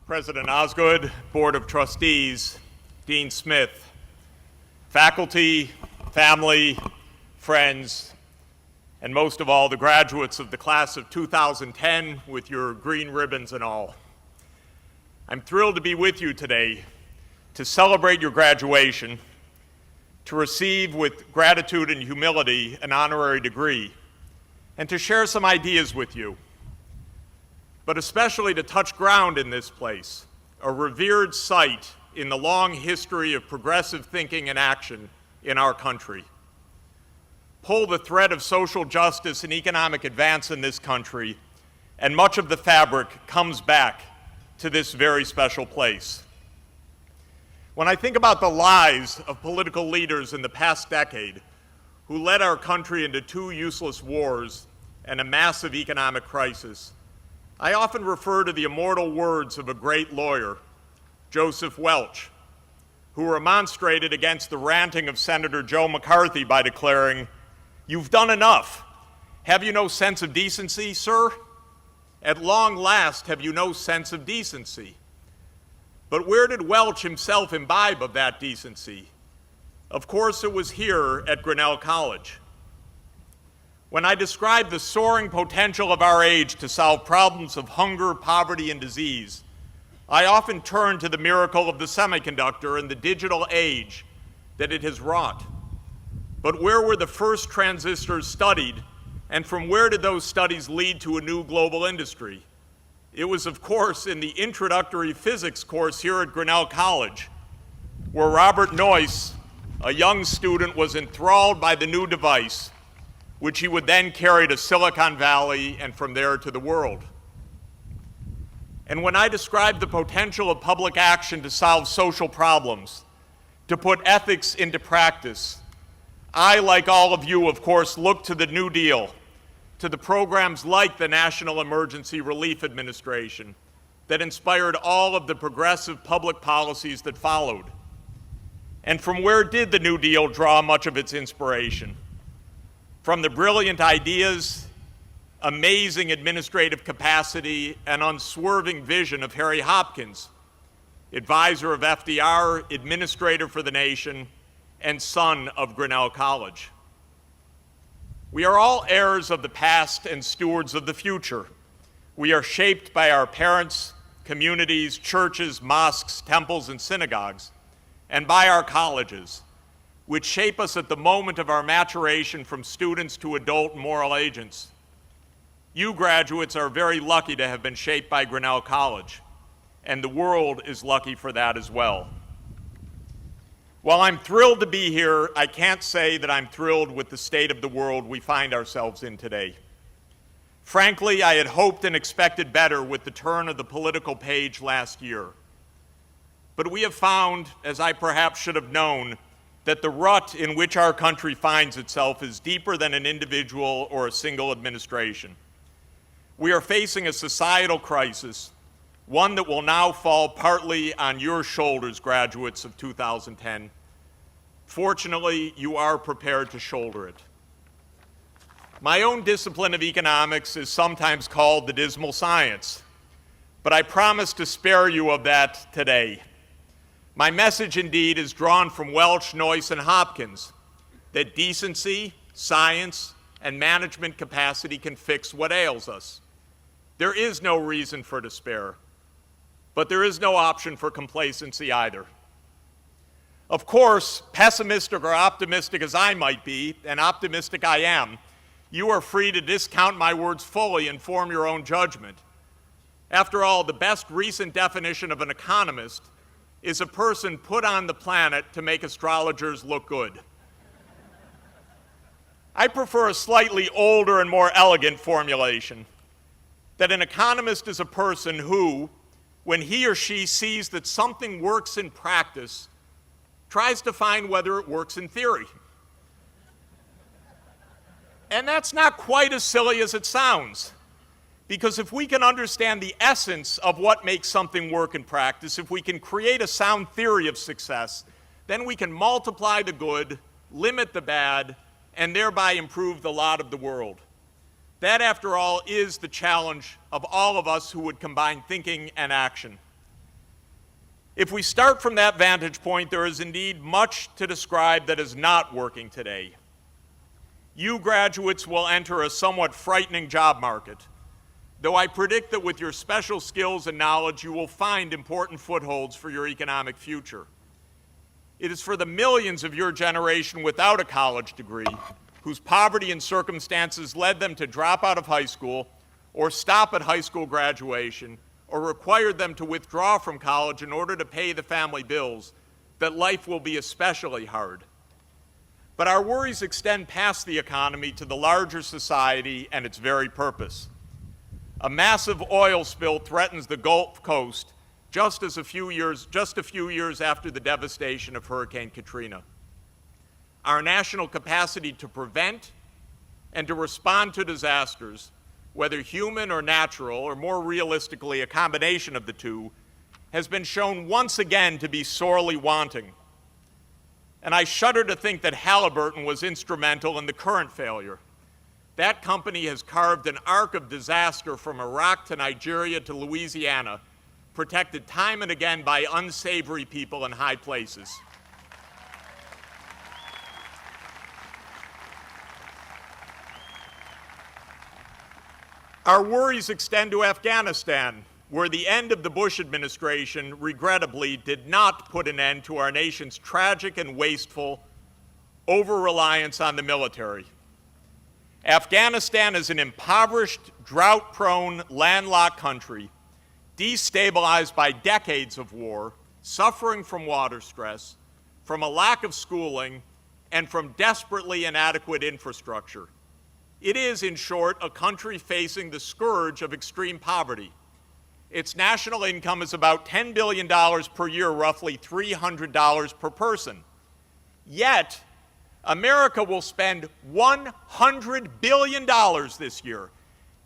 President Osgood, Board of Trustees, Dean Smith, faculty, family, friends, and most of all, the graduates of the class of 2010 with your green ribbons and all. I'm thrilled to be with you today to celebrate your graduation, to receive with gratitude and humility an honorary degree, and to share some ideas with you, but especially to touch ground in this place, a revered site in the long history of progressive thinking and action in our country. Pull the thread of social justice and economic advance in this country, and much of the fabric comes back to this very special place. When I think about the lives of political leaders in the past decade who led our country into 2 useless wars and a massive economic crisis, I often refer to the immortal words of a great lawyer, Joseph Welch, who remonstrated against the ranting of Senator Joe McCarthy by declaring, "You've done enough. Have you no sense of decency, sir? At long last, have you no sense of decency?" But where did Welch himself imbibe of that decency? Of course, it was here at Grinnell College. When I describe the soaring potential of our age to solve problems of hunger, poverty, and disease, I often turn to the miracle of the semiconductor and the digital age that it has wrought. But where were the first transistors studied, and from where did those studies lead to a new global industry? It was, of course, in the introductory physics course here at Grinnell College, where Robert Noyce, a young student, was enthralled by the new device, which he would then carry to Silicon Valley and from there to the world. And when I describe the potential of public action to solve social problems, to put ethics into practice, I, like all of you, of course, look to the New Deal, to the programs like the National Emergency Relief Administration that inspired all of the progressive public policies that followed. And from where did the New Deal draw much of its inspiration? From the brilliant ideas, amazing administrative capacity, and unswerving vision of Harry Hopkins, advisor of FDR, administrator for the nation, and son of Grinnell College. We are all heirs of the past and stewards of the future. We are shaped by our parents, communities, churches, mosques, temples, and synagogues, and by our colleges, which shape us at the moment of our maturation from students to adult moral agents. You graduates are very lucky to have been shaped by Grinnell College, and the world is lucky for that as well. While I'm thrilled to be here, I can't say that I'm thrilled with the state of the world we find ourselves in today. Frankly, I had hoped and expected better with the turn of the political page last year. But we have found, as I perhaps should have known, that the rut in which our country finds itself is deeper than an individual or a single administration. We are facing a societal crisis, one that will now fall partly on your shoulders, graduates of 2010. Fortunately, you are prepared to shoulder it. My own discipline of economics is sometimes called the dismal science, but I promise to spare you of that today. My message, indeed, is drawn from Welch, Noyce, and Hopkins, that decency, science, and management capacity can fix what ails us. There is no reason for despair, but there is no option for complacency either. Of course, pessimistic or optimistic as I might be, and optimistic I am, you are free to discount my words fully and form your own judgment. After all, the best recent definition of an economist is a person put on the planet to make astrologers look good. I prefer a slightly older and more elegant formulation, that an economist is a person who, when he or she sees that something works in practice, tries to find whether it works in theory. And that's not quite as silly as it sounds. Because if we can understand the essence of what makes something work in practice, if we can create a sound theory of success, then we can multiply the good, limit the bad, and thereby improve the lot of the world. That, after all, is the challenge of all of us who would combine thinking and action. If we start from that vantage point, there is indeed much to describe that is not working today. You graduates will enter a somewhat frightening job market, though I predict that with your special skills and knowledge, you will find important footholds for your economic future. It is for the millions of your generation without a college degree, whose poverty and circumstances led them to drop out of high school or stop at high school graduation, or required them to withdraw from college in order to pay the family bills, that life will be especially hard. But our worries extend past the economy to the larger society and its very purpose. A massive oil spill threatens the Gulf Coast just a few years after the devastation of Hurricane Katrina. Our national capacity to prevent and to respond to disasters, whether human or natural, or more realistically, a combination of the two, has been shown once again to be sorely wanting. And I shudder to think that Halliburton was instrumental in the current failure. That company has carved an arc of disaster from Iraq to Nigeria to Louisiana, protected time and again by unsavory people in high places. Our worries extend to Afghanistan, where the end of the Bush administration, regrettably, did not put an end to our nation's tragic and wasteful over-reliance on the military. Afghanistan is an impoverished, drought-prone, landlocked country, destabilized by decades of war, suffering from water stress, from a lack of schooling, and from desperately inadequate infrastructure. It is, in short, a country facing the scourge of extreme poverty. Its national income is about $10 billion per year, roughly $300 per person. Yet, America will spend $100 billion this year,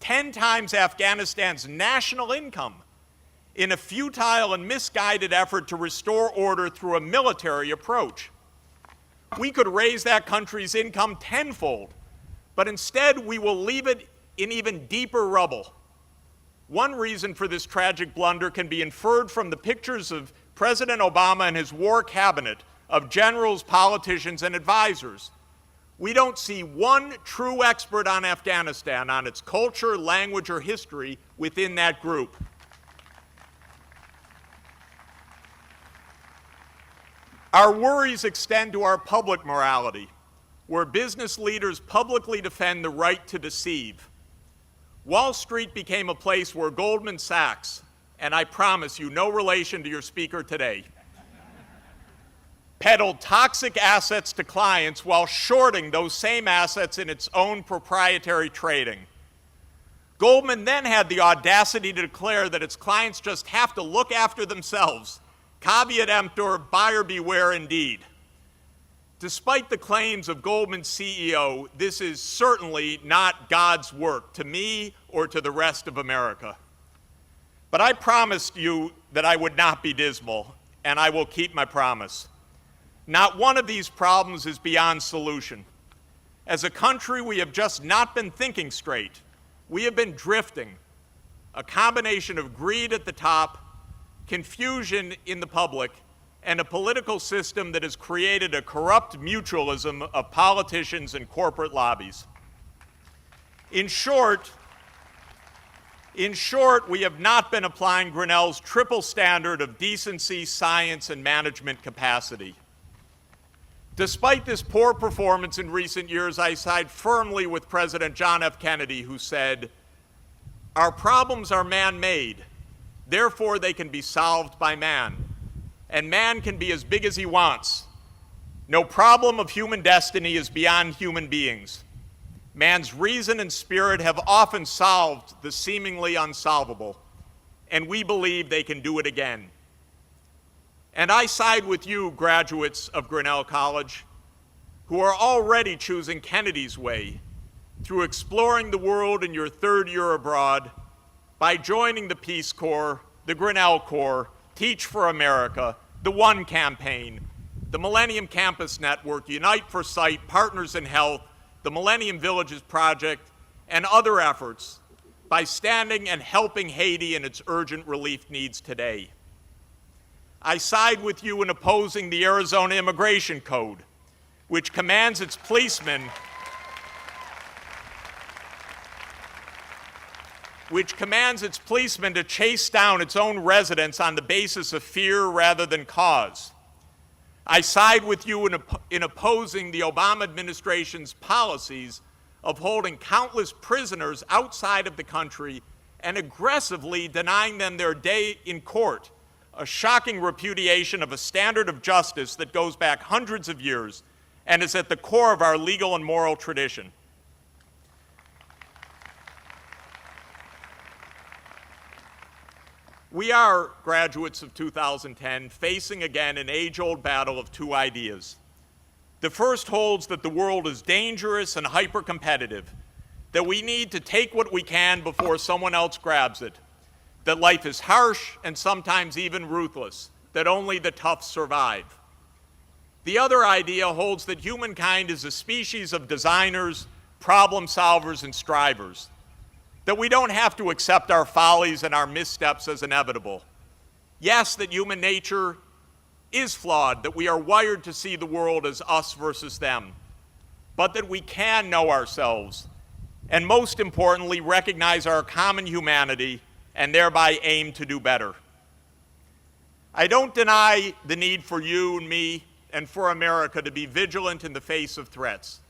10 times Afghanistan's national income, in a futile and misguided effort to restore order through a military approach. We could raise that country's income tenfold, but instead we will leave it in even deeper rubble. One reason for this tragic blunder can be inferred from the pictures of President Obama and his war cabinet of generals, politicians, and advisors. We don't see one true expert on Afghanistan, on its culture, language, or history within that group. Our worries extend to our public morality, where business leaders publicly defend the right to deceive. Wall Street became a place where Goldman Sachs, and I promise you, no relation to your speaker today, peddled toxic assets to clients while shorting those same assets in its own proprietary trading. Goldman then had the audacity to declare that its clients just have to look after themselves. Caveat emptor, buyer beware indeed. Despite the claims of Goldman's CEO, this is certainly not God's work to me or to the rest of America. But I promised you that I would not be dismal, and I will keep my promise. Not one of these problems is beyond solution. As a country, we have just not been thinking straight. We have been drifting, a combination of greed at the top, confusion in the public, and a political system that has created a corrupt mutualism of politicians and corporate lobbies. In short, we have not been applying Grinnell's triple standard of decency, science, and management capacity. Despite this poor performance in recent years, I side firmly with President John F. Kennedy, who said, "Our problems are man-made, therefore they can be solved by man. And man can be as big as he wants. No problem of human destiny is beyond human beings. Man's reason and spirit have often solved the seemingly unsolvable, and we believe they can do it again." And I side with you, graduates of Grinnell College, who are already choosing Kennedy's way through exploring the world in your third year abroad, by joining the Peace Corps, the Grinnell Corps, Teach for America, the One Campaign, the Millennium Campus Network, Unite for Sight, Partners in Health, the Millennium Villages Project, and other efforts by standing and helping Haiti in its urgent relief needs today. I side with you in opposing the Arizona Immigration Code, which commands its policemen to chase down its own residents on the basis of fear rather than cause. I side with you in opposing the Obama administration's policies of holding countless prisoners outside of the country and aggressively denying them their day in court, a shocking repudiation of a standard of justice that goes back hundreds of years and is at the core of our legal and moral tradition. We are, graduates of 2010, facing again an age-old battle of two ideas. The first holds that the world is dangerous and hyper-competitive, that we need to take what we can before someone else grabs it, that life is harsh and sometimes even ruthless, that only the tough survive. The other idea holds that humankind is a species of designers, problem solvers, and strivers, that we don't have to accept our follies and our missteps as inevitable. Yes, that human nature is flawed, that we are wired to see the world as us versus them, but that we can know ourselves, and most importantly, recognize our common humanity and thereby aim to do better. I don't deny the need for you and me and for America to be vigilant in the face of threats.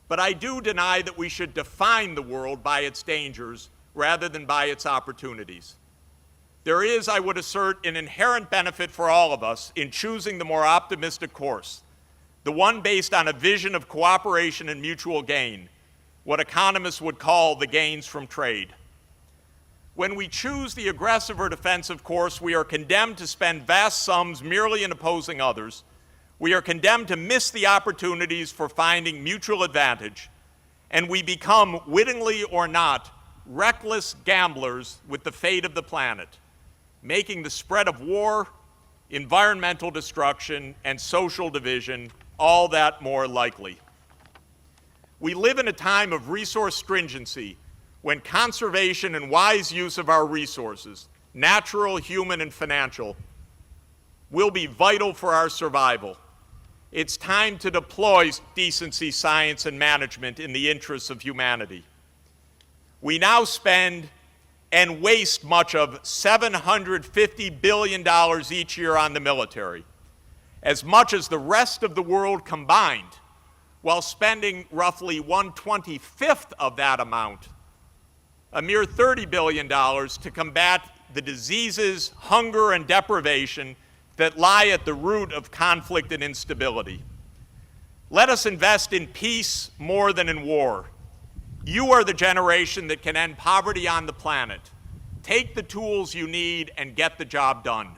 But I do deny that we should define the world by its dangers rather than by its opportunities. There is, I would assert, an inherent benefit for all of us in choosing the more optimistic course, the one based on a vision of cooperation and mutual gain, what economists would call the gains from trade. When we choose the aggressive or defensive course, we are condemned to spend vast sums merely in opposing others. We are condemned to miss the opportunities for finding mutual advantage, and we become, wittingly or not, reckless gamblers with the fate of the planet, making the spread of war, environmental destruction, and social division all that more likely. We live in a time of resource stringency when conservation and wise use of our resources, natural, human, and financial, will be vital for our survival. It's time to deploy decency, science, and management in the interests of humanity. We now spend and waste much of $750 billion each year on the military, as much as the rest of the world combined, while spending roughly 1/25 of that amount, a mere $30 billion, to combat the diseases, hunger, and deprivation that lie at the root of conflict and instability. Let us invest in peace more than in war. You are the generation that can end poverty on the planet. Take the tools you need and get the job done.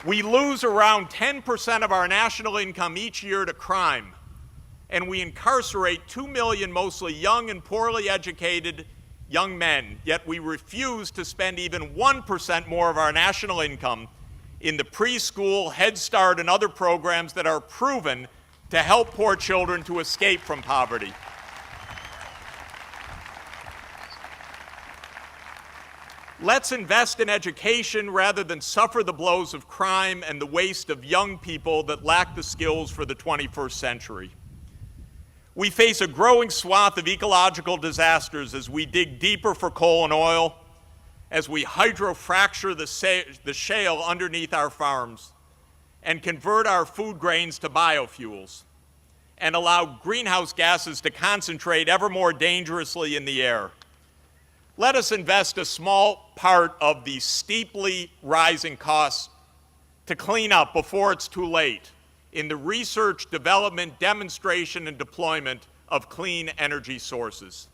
We lose around 10% of our national income each year to crime, and we incarcerate 2 million mostly young and poorly educated young men, yet we refuse to spend even 1% more of our national income in the preschool, Head Start, and other programs that are proven to help poor children to escape from poverty. Let's invest in education rather than suffer the blows of crime and the waste of young people that lack the skills for the 21st century. We face a growing swath of ecological disasters as we dig deeper for coal and oil, as we hydrofracture the shale underneath our farms, and convert our food grains to biofuels, and allow greenhouse gases to concentrate ever more dangerously in the air. Let us invest a small part of the steeply rising costs to clean up before it's too late in the research, development, demonstration, and deployment of clean energy sources.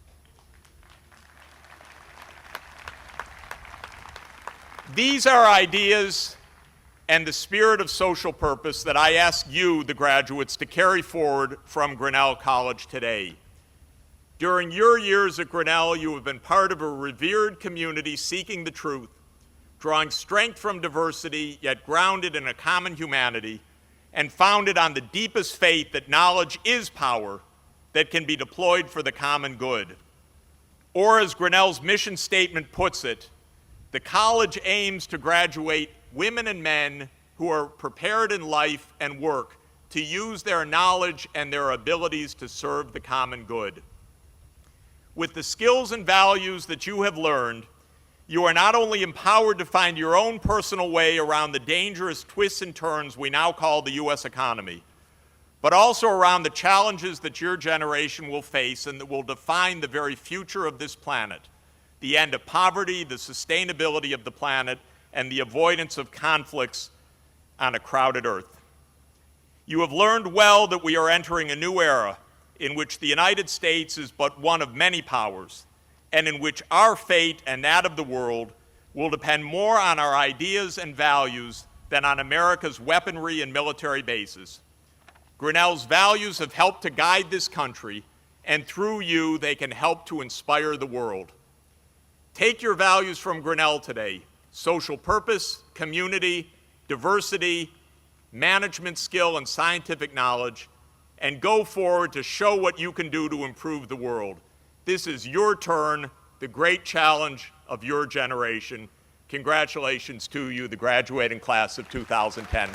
These are ideas and the spirit of social purpose that I ask you, the graduates, to carry forward from Grinnell College today. During your years at Grinnell, you have been part of a revered community seeking the truth, drawing strength from diversity, yet grounded in a common humanity, and founded on the deepest faith that knowledge is power that can be deployed for the common good. Or as Grinnell's mission statement puts it, the college aims to graduate women and men who are prepared in life and work to use their knowledge and their abilities to serve the common good. With the skills and values that you have learned, you are not only empowered to find your own personal way around the dangerous twists and turns we now call the U.S. economy, but also around the challenges that your generation will face and that will define the very future of this planet: the end of poverty, the sustainability of the planet, and the avoidance of conflicts on a crowded earth. You have learned well that we are entering a new era in which the United States is but one of many powers, and in which our fate and that of the world will depend more on our ideas and values than on America's weaponry and military bases. Grinnell's values have helped to guide this country, and through you, they can help to inspire the world. Take your values from Grinnell today: social purpose, community, diversity, management skill, and scientific knowledge, and go forward to show what you can do to improve the world. This is your turn, the great challenge of your generation. Congratulations to you, the graduating class of 2010.